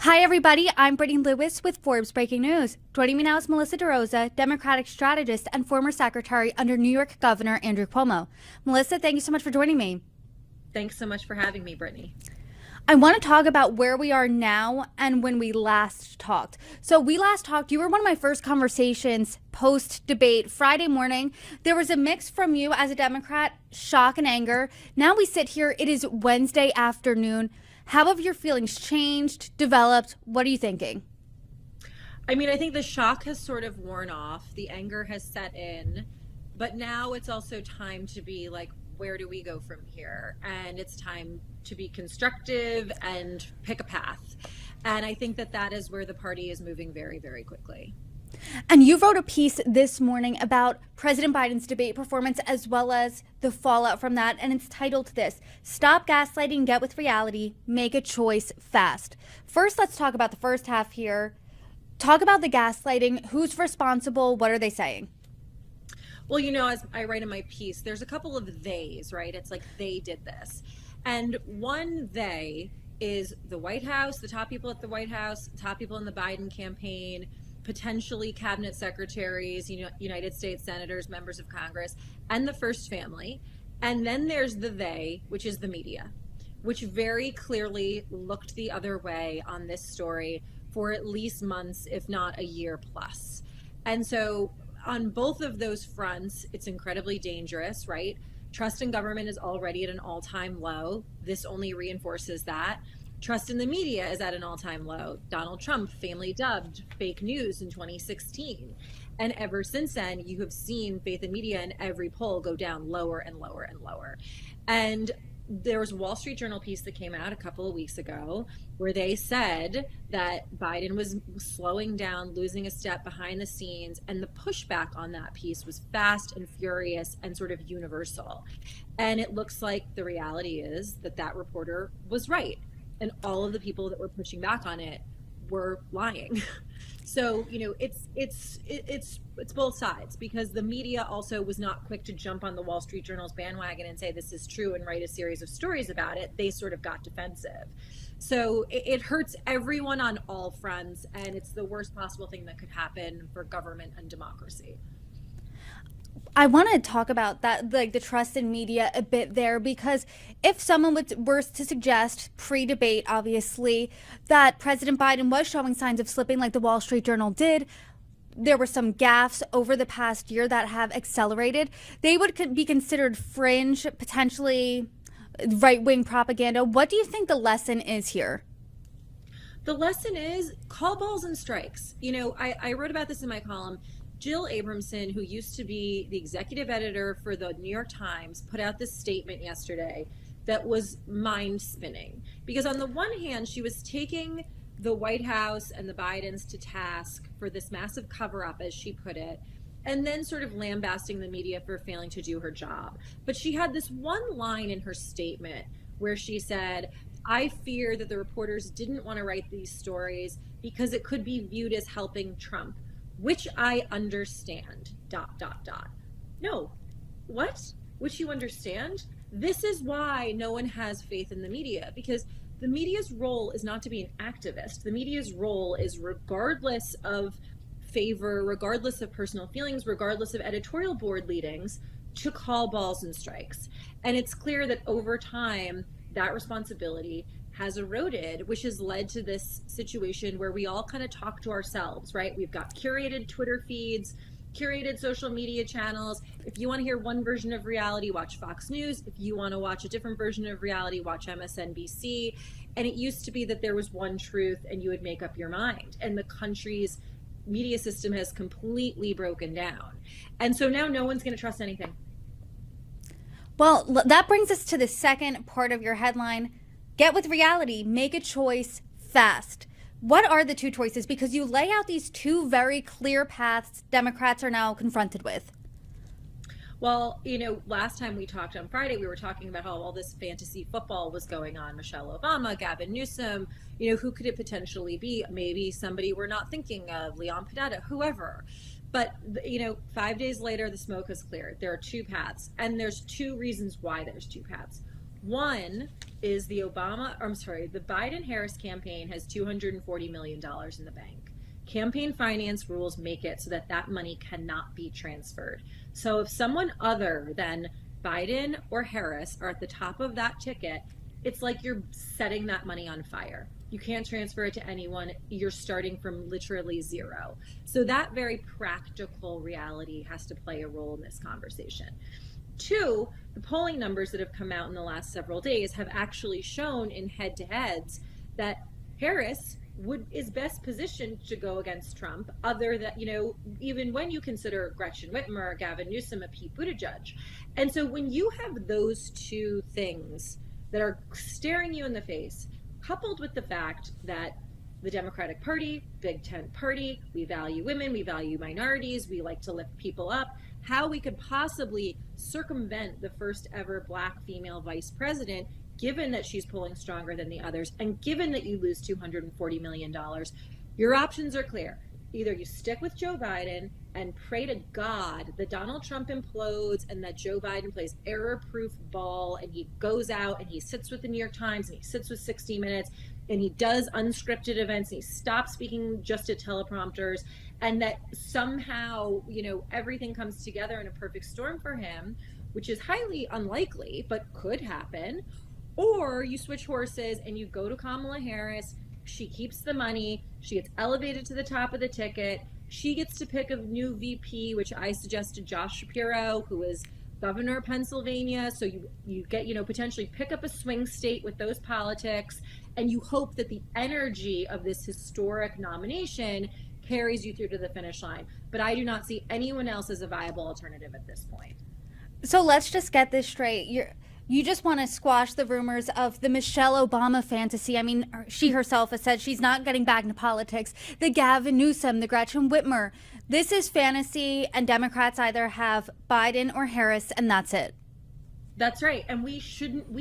Hi, everybody. I'm Brittany Lewis with Forbes Breaking News. Joining me now is Melissa DeRosa, Democratic strategist and former secretary under New York Governor Andrew Cuomo. Melissa, thank you so much for joining me. Thanks so much for having me, Brittany. I want to talk about where we are now and when we last talked. So we last talked, you were one of my first conversations post-debate Friday morning. There was a mix from you as a Democrat, shock and anger. Now we sit here, it is Wednesday afternoon. How have your feelings changed, developed? What are you thinking? I mean, I think the shock has sort of worn off, the anger has set in, but now it's also time to be like, where do we go from here? And it's time to be constructive and pick a path. And I think that that is where the party is moving very, very quickly. And you wrote a piece this morning about President Biden's debate performance as well as the fallout from that. And it's titled this: Stop Gaslighting, Get with Reality, Make a Choice Fast. First, let's talk about the first half here. Talk about the gaslighting. Who's responsible? What are they saying? Well, as I write in my piece, there's a couple of theys, right? It's like they did this. And one they is the White House, the top people at the White House, top people in the Biden campaign, potentially cabinet secretaries, United States senators, members of Congress, and the first family. And then there's the they, which is the media, which very clearly looked the other way on this story for at least months, if not a year plus. And so on both of those fronts, it's incredibly dangerous, right? Trust in government is already at an all-time low. This only reinforces that. Trust in the media is at an all-time low. Donald Trump famously dubbed fake news in 2016. And ever since then, you have seen faith in media in every poll go down lower and lower and lower. And there was a Wall Street Journal piece that came out a couple of weeks ago where they said that Biden was slowing down, losing a step behind the scenes, and the pushback on that piece was fast and furious and sort of universal. And it looks like the reality is that that reporter was right, and all of the people that were pushing back on it were lying. So, it's both sides, because the media also was not quick to jump on the Wall Street Journal's bandwagon and say this is true and write a series of stories about it. They sort of got defensive. So it hurts everyone on all fronts, and it's the worst possible thing that could happen for government and democracy. I want to talk about that, like the trust in media a bit there, because if someone were to suggest pre-debate, obviously, that President Biden was showing signs of slipping like the Wall Street Journal did, there were some gaffes over the past year that have accelerated, they would be considered fringe, potentially right-wing propaganda. What do you think the lesson is here? The lesson is call balls and strikes. I wrote about this in my column. Jill Abramson, who used to be the executive editor for the New York Times, put out this statement yesterday that was mind-spinning. Because on the one hand, she was taking the White House and the Bidens to task for this massive cover-up, as she put it, and then sort of lambasting the media for failing to do her job. But she had this one line in her statement where she said, "I fear that the reporters didn't want to write these stories because it could be viewed as helping Trump, which I understand, ... No, what? Which you understand? This is why no one has faith in the media, because the media's role is not to be an activist. The media's role is, regardless of favor, regardless of personal feelings, regardless of editorial board leadings, to call balls and strikes. And it's clear that over time, that responsibility has eroded, which has led to this situation where we all kind of talk to ourselves, right? We've got curated Twitter feeds, curated social media channels. If you want to hear one version of reality, watch Fox News. If you want to watch a different version of reality, watch MSNBC. And it used to be that there was one truth and you would make up your mind. And the country's media system has completely broken down. And so now no one's going to trust anything. Well, that brings us to the second part of your headline. Get with reality, make a choice fast. What are the two choices? Because you lay out these two very clear paths Democrats are now confronted with. Well, last time we talked on Friday, we were talking about how all this fantasy football was going on. Michelle Obama, Gavin Newsom, who could it potentially be? Maybe somebody we're not thinking of, Leon Panetta, whoever. But, 5 days later, the smoke has cleared. There are two paths, and there's two reasons why there's two paths. One is the the Biden-Harris campaign has $240 million in the bank. Campaign finance rules make it so that that money cannot be transferred. So if someone other than Biden or Harris are at the top of that ticket, it's like you're setting that money on fire. You can't transfer it to anyone. You're starting from literally zero. So that very practical reality has to play a role in this conversation. Two, the polling numbers that have come out in the last several days have actually shown in head-to-heads that Harris is best positioned to go against Trump, other than, even when you consider Gretchen Whitmer, Gavin Newsom, a Pete Buttigieg. And so when you have those two things that are staring you in the face, coupled with the fact that the Democratic Party, big tent party, we value women, we value minorities, we like to lift people up, how we could possibly circumvent the first ever Black female vice president, given that she's polling stronger than the others, and given that you lose $240 million, your options are clear. Either you stick with Joe Biden and pray to God that Donald Trump implodes and that Joe Biden plays error-proof ball and he goes out and he sits with the New York Times and he sits with 60 Minutes and he does unscripted events and he stops speaking just at teleprompters, and that somehow, everything comes together in a perfect storm for him, which is highly unlikely, but could happen. Or you switch horses and you go to Kamala Harris. She keeps the money. She gets elevated to the top of the ticket. She gets to pick a new VP, which I suggested Josh Shapiro, who is governor of Pennsylvania. So you get, potentially pick up a swing state with those politics, and you hope that the energy of this historic nomination carries you through to the finish line. But I do not see anyone else as a viable alternative at this point. So let's just get this straight. You just want to squash the rumors of the Michelle Obama fantasy. I mean, she herself has said she's not getting back into politics. The Gavin Newsom, the Gretchen Whitmer. This is fantasy, and Democrats either have Biden or Harris, and that's it. That's right. And we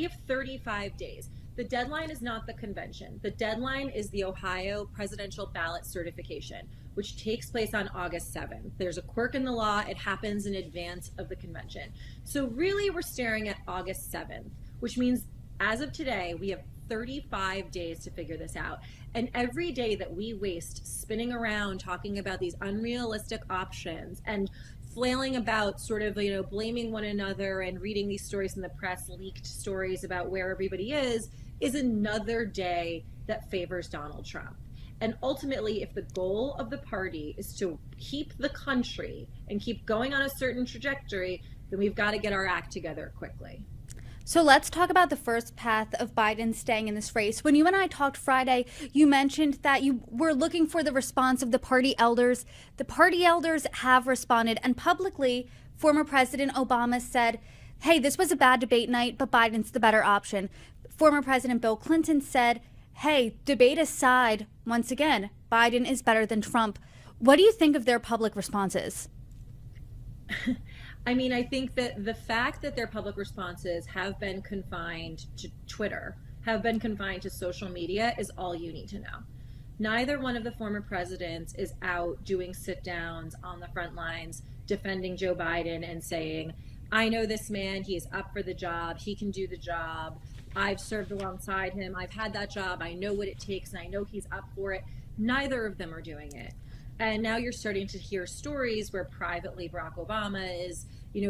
have 35 days. The deadline is not the convention. The deadline is the Ohio presidential ballot certification, which takes place on August 7th. There's a quirk in the law. It happens in advance of the convention. So really, we're staring at August 7th, which means as of today, we have 35 days to figure this out. And every day that we waste spinning around talking about these unrealistic options and flailing about sort of, blaming one another and reading these stories in the press, leaked stories about where everybody is another day that favors Donald Trump. And ultimately, if the goal of the party is to keep the country and keep going on a certain trajectory, then we've got to get our act together quickly. So let's talk about the first path of Biden staying in this race. When you and I talked Friday, you mentioned that you were looking for the response of the party elders. The party elders have responded, and publicly, former President Obama said, hey, this was a bad debate night, but Biden's the better option. Former President Bill Clinton said, hey, debate aside, once again, Biden is better than Trump. What do you think of their public responses? I mean, I think that the fact that their public responses have been confined to Twitter, have been confined to social media, is all you need to know. Neither one of the former presidents is out doing sit downs on the front lines, defending Joe Biden and saying, I know this man, he is up for the job, he can do the job. I've served alongside him. I've had that job. I know what it takes, and I know he's up for it. Neither of them are doing it. And now you're starting to hear stories where privately Barack Obama is,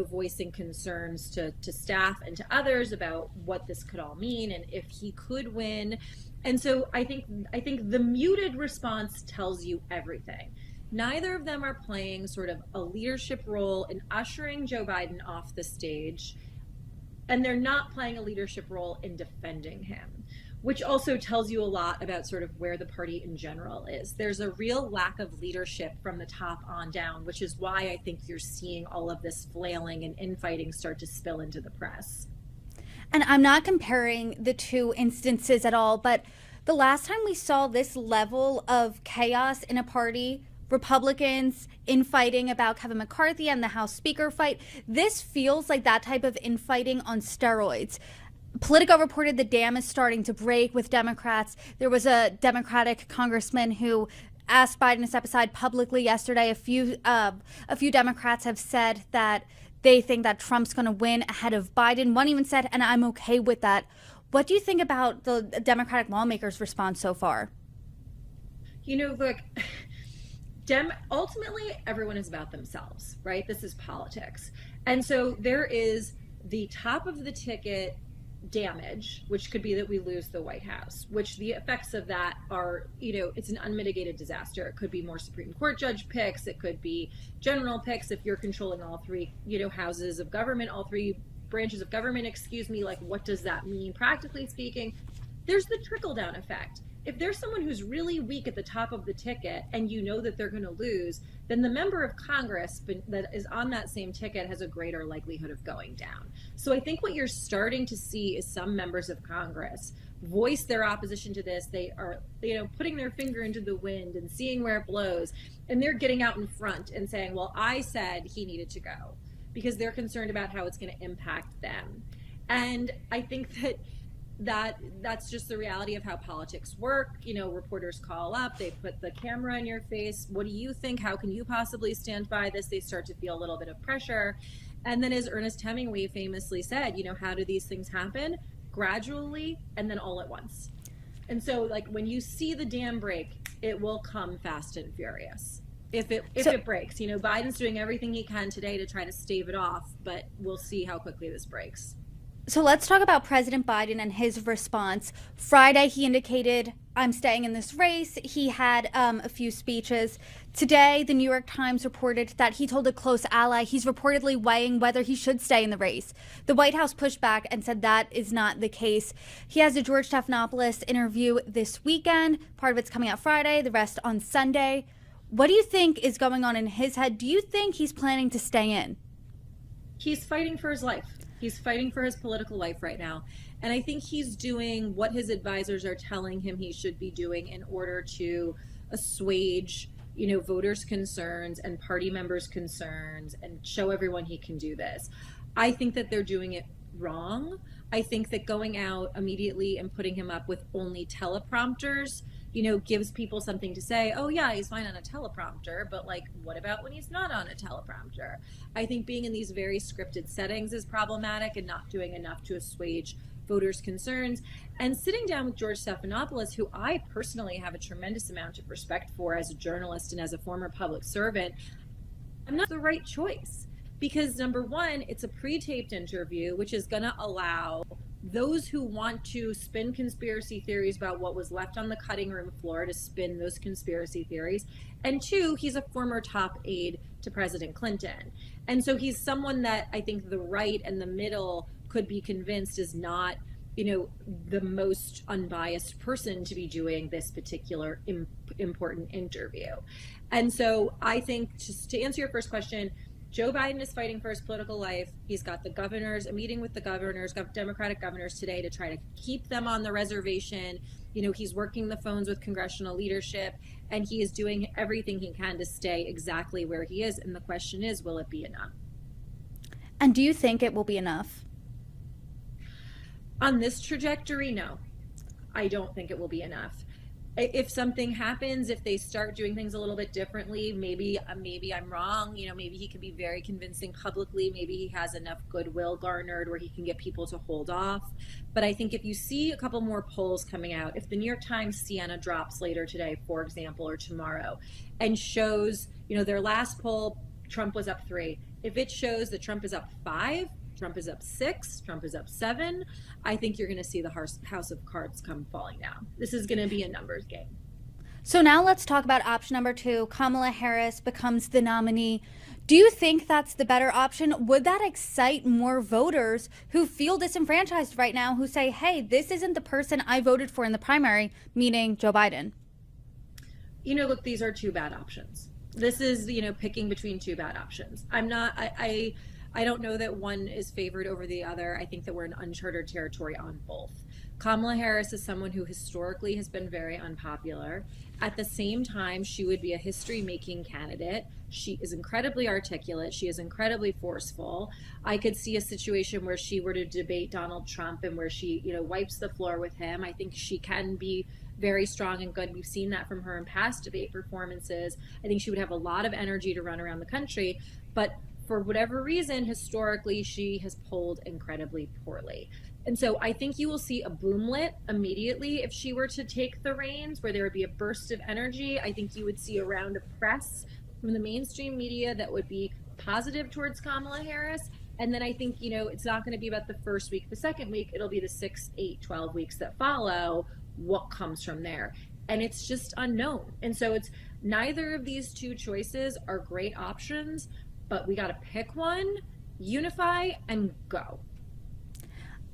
voicing concerns to staff and to others about what this could all mean and if he could win. And so I think the muted response tells you everything. Neither of them are playing sort of a leadership role in ushering Joe Biden off the stage. And they're not playing a leadership role in defending him, which also tells you a lot about sort of where the party in general is. There's a real lack of leadership from the top on down, which is why I think you're seeing all of this flailing and infighting start to spill into the press. And I'm not comparing the two instances at all, but the last time we saw this level of chaos in a party, Republicans infighting about Kevin McCarthy and the House Speaker fight, this feels like that type of infighting on steroids. Politico reported the dam is starting to break with Democrats. There was a Democratic congressman who asked Biden to step aside publicly yesterday. A few Democrats have said that They think that Trump's going to win ahead of Biden. One even said, and I'm okay with that. What do you think about the Democratic lawmakers' response so far? Look, ultimately, everyone is about themselves, right? This is politics. And so there is the top of the ticket damage, which could be that we lose the White House, which the effects of that are, it's an unmitigated disaster. It could be more Supreme Court judge picks. It could be general picks if you're controlling all three, houses of government, all three branches of government, excuse me. Like, what does that mean, practically speaking? There's the trickle down effect. If there's someone who's really weak at the top of the ticket and you know that they're going to lose, then the member of Congress that is on that same ticket has a greater likelihood of going down. So I think what you're starting to see is some members of Congress voice their opposition to this. They are, putting their finger into the wind and seeing where it blows. And they're getting out in front and saying, well, I said he needed to go, because they're concerned about how it's going to impact them. And I think that's just the reality of how politics work. Reporters call up, they put the camera in your face. What do you think? How can you possibly stand by this? They start to feel a little bit of pressure. And then, as Ernest Hemingway famously said, how do these things happen? Gradually, and then all at once. And so, like, when you see the dam break, it will come fast and furious. If it breaks, Biden's doing everything he can today to try to stave it off, but we'll see how quickly this breaks. So let's talk about President Biden and his response. Friday, he indicated, I'm staying in this race. He had a few speeches. Today, the New York Times reported that he told a close ally he's reportedly weighing whether he should stay in the race. The White House pushed back and said that is not the case. He has a George Stephanopoulos interview this weekend. Part of it's coming out Friday, the rest on Sunday. What do you think is going on in his head? Do you think he's planning to stay in? He's fighting for his life. He's fighting for his political life right now. And I think he's doing what his advisors are telling him he should be doing in order to assuage, voters' concerns and party members' concerns and show everyone he can do this. I think that they're doing it wrong. I think that going out immediately and putting him up with only teleprompters, gives people something to say. Oh yeah, he's fine on a teleprompter, but like, what about when he's not on a teleprompter? I think being in these very scripted settings is problematic and not doing enough to assuage voters' concerns. And sitting down with George Stephanopoulos, who I personally have a tremendous amount of respect for as a journalist and as a former public servant, I'm not the right choice. Because number one, it's a pre-taped interview, which is going to allow those who want to spin conspiracy theories about what was left on the cutting room floor to spin those conspiracy theories. And two, he's a former top aide to President Clinton. And so he's someone that I think the right and the middle could be convinced is not, the most unbiased person to be doing this particular important interview. And so I think, just to answer your first question, Joe Biden is fighting for his political life. He's got a meeting with the governors, Democratic governors today to try to keep them on the reservation. He's working the phones with congressional leadership, and he is doing everything he can to stay exactly where he is. And the question is, will it be enough? And do you think it will be enough? On this trajectory, no. I don't think it will be enough. If something happens, if they start doing things a little bit differently, maybe I'm wrong. Maybe he can be very convincing publicly. Maybe he has enough goodwill garnered where he can get people to hold off. But I think if you see a couple more polls coming out, if the New York Times Siena drops later today, for example, or tomorrow, and shows, their last poll, Trump was up 3. If it shows that Trump is up 5, Trump is up 6, Trump is up 7, I think you're going to see the house of cards come falling down. This is going to be a numbers game. So now let's talk about option number 2. Kamala Harris becomes the nominee. Do you think that's the better option? Would that excite more voters who feel disenfranchised right now, who say, hey, this isn't the person I voted for in the primary, meaning Joe Biden? Look, these are 2 bad options. This is, picking between 2 bad options. I don't know that one is favored over the other. I think that we're in uncharted territory on both. Kamala Harris is someone who historically has been very unpopular. At the same time, she would be a history-making candidate. She is incredibly articulate. She is incredibly forceful. I could see a situation where she were to debate Donald Trump and where she, wipes the floor with him. I think she can be very strong and good. We've seen that from her in past debate performances. I think she would have a lot of energy to run around the country. But for whatever reason, historically, she has polled incredibly poorly. And so I think you will see a boomlet immediately if she were to take the reins, where there would be a burst of energy. I think you would see a round of press from the mainstream media that would be positive towards Kamala Harris. And then I think, it's not going to be about the first week, the second week. It'll be the 6, 8, 12 weeks that follow, what comes from there. And it's just unknown. And so it's neither of these two choices are great options, but we got to pick one, unify, and go.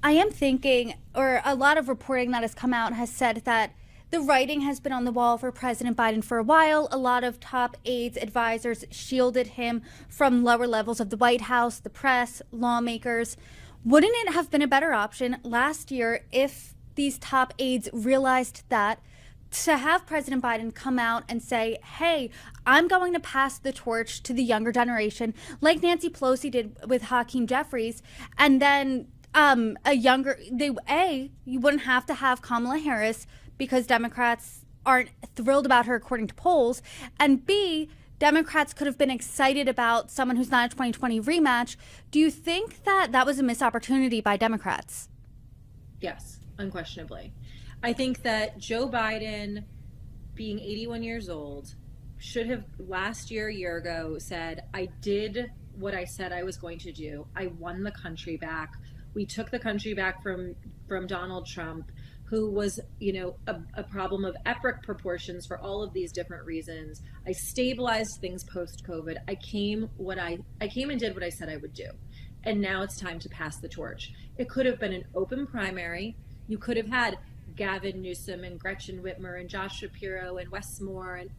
I am thinking, or a lot of reporting that has come out has said that the writing has been on the wall for President Biden for a while. A lot of top aides, advisors shielded him from lower levels of the White House, the press, lawmakers. Wouldn't it have been a better option last year if these top aides realized that, to have President Biden come out and say, hey, I'm going to pass the torch to the younger generation, like Nancy Pelosi did with Hakeem Jeffries, and then you wouldn't have to have Kamala Harris because Democrats aren't thrilled about her according to polls, and B, Democrats could have been excited about someone who's not a 2020 rematch. Do you think that that was a missed opportunity by Democrats? Yes, unquestionably. I think that Joe Biden, being 81 years old, should have last year, a year ago, said, I did what I said I was going to do. I won the country back. We took the country back from Donald Trump, who was, a problem of epic proportions for all of these different reasons. I stabilized things post-COVID. I came and did what I said I would do. And now it's time to pass the torch. It could have been an open primary. You could have had Gavin Newsom and Gretchen Whitmer and Josh Shapiro and Wes Moore and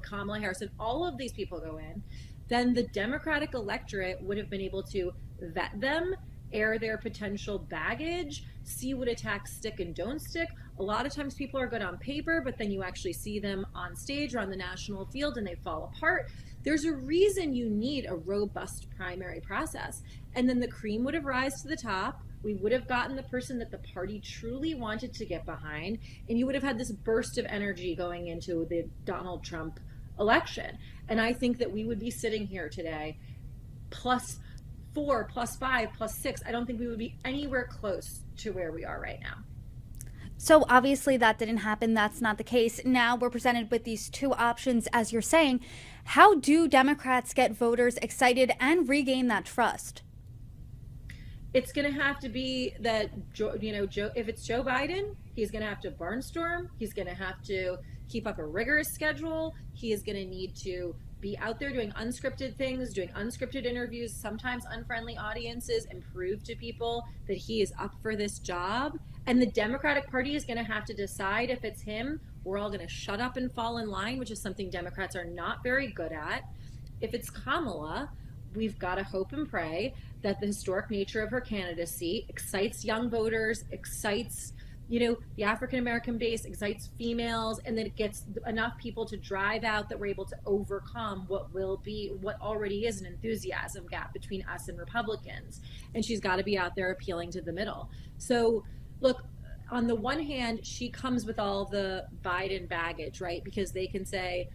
Kamala Harris and all of these people go in. Then the Democratic electorate would have been able to vet them, air their potential baggage, see what attacks stick and don't stick. A lot of times people are good on paper, but then you actually see them on stage or on the national field and they fall apart. There's a reason you need a robust primary process. And then the cream would have risen to the top. We would have gotten the person that the party truly wanted to get behind, and you would have had this burst of energy going into the Donald Trump election. And I think that we would be sitting here today +4, +5, +6. I don't think we would be anywhere close to where we are right now. So obviously that didn't happen. That's not the case. Now we're presented with these two options, as you're saying. How do Democrats get voters excited and regain that trust? It's going to have to be that, if it's Joe Biden, he's going to have to barnstorm. He's going to have to keep up a rigorous schedule. He is going to need to be out there doing unscripted things, doing unscripted interviews, sometimes unfriendly audiences, and prove to people that he is up for this job. And the Democratic Party is going to have to decide if it's him, we're all going to shut up and fall in line, which is something Democrats are not very good at. If it's Kamala, we've got to hope and pray that the historic nature of her candidacy excites young voters, excites, the African-American base, excites females, and that it gets enough people to drive out that we're able to overcome what already is an enthusiasm gap between us and Republicans. And she's got to be out there appealing to the middle. So look, on the one hand, she comes with all the Biden baggage, right? Because they can say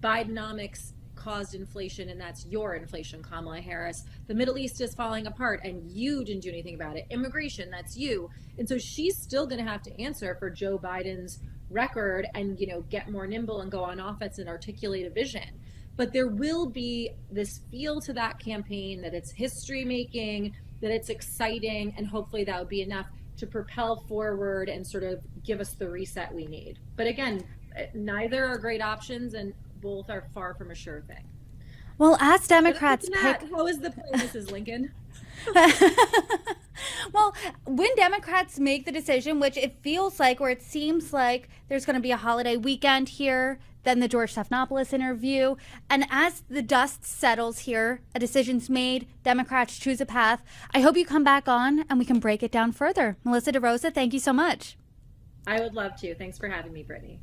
Bidenomics caused inflation, and that's your inflation, Kamala Harris. The Middle East is falling apart and you didn't do anything about it. Immigration, that's you. And so she's still going to have to answer for Joe Biden's record and, get more nimble and go on offense and articulate a vision. But there will be this feel to that campaign that it's history making, that it's exciting, and hopefully that would be enough to propel forward and sort of give us the reset we need. But again, neither are great options, and both are far from a sure thing. Well, as Democrats pick... How is the play, Mrs. Lincoln? Well, when Democrats make the decision, which it feels like, or it seems like there's going to be a holiday weekend here, then the George Stephanopoulos interview, and as the dust settles here, a decision's made, Democrats choose a path. I hope you come back on and we can break it down further. Melissa DeRosa, thank you so much. I would love to. Thanks for having me, Brittany.